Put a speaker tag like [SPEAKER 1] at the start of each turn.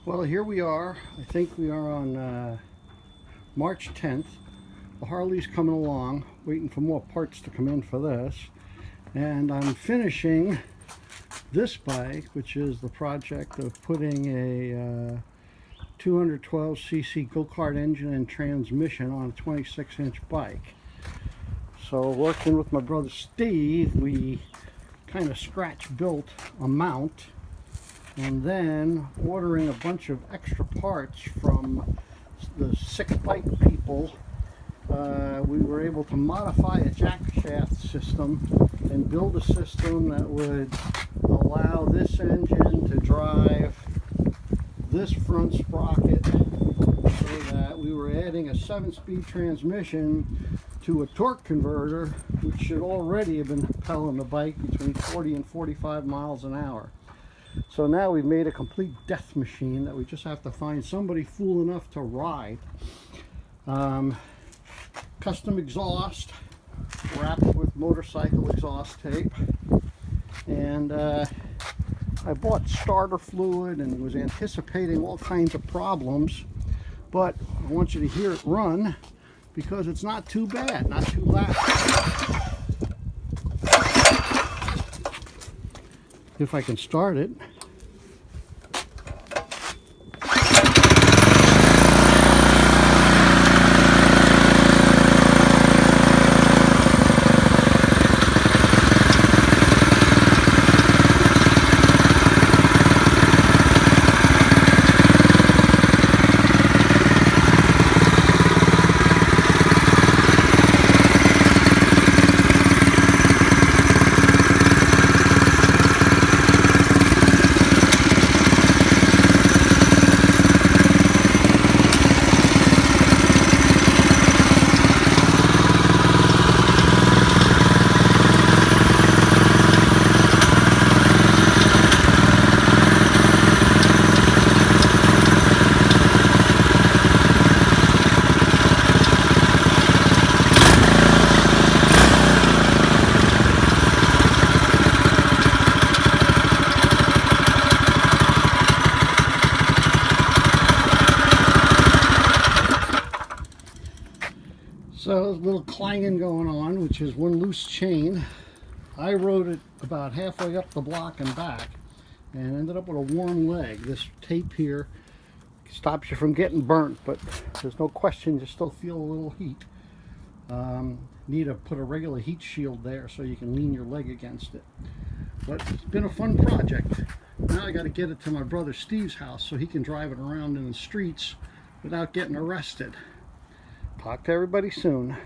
[SPEAKER 1] Well, here we are. I think we are on March 10th. The Harley's coming along, waiting for more parts to come in for this. And I'm finishing this bike, which is the project of putting a 212cc go-kart engine and transmission on a 26-inch bike. So working with my brother Steve, we kind of scratch-built a mount, and then ordering a bunch of extra parts from the Sick Bike people, we were able to modify a jack shaft system and build a system that would allow this engine to drive this front sprocket, so that we were adding a 7-speed transmission to a torque converter, which should already have been propelling the bike between 40 and 45 miles an hour. So now we've made a complete death machine that we just have to find somebody fool enough to ride. Custom exhaust wrapped with motorcycle exhaust tape, and I bought starter fluid and was anticipating all kinds of problems, but I want you to hear it run because it's not too bad, not too loud. If I can start it. So a little clanging going on, which is one loose chain. I rode it about halfway up the block and back and ended up with a warm leg. This tape here stops you from getting burnt, but there's no question you still feel a little heat. Need to put a regular heat shield there so you can lean your leg against it. But it's been a fun project. Now I got to get it to my brother Steve's house so he can drive it around in the streets without getting arrested. Talk to everybody soon.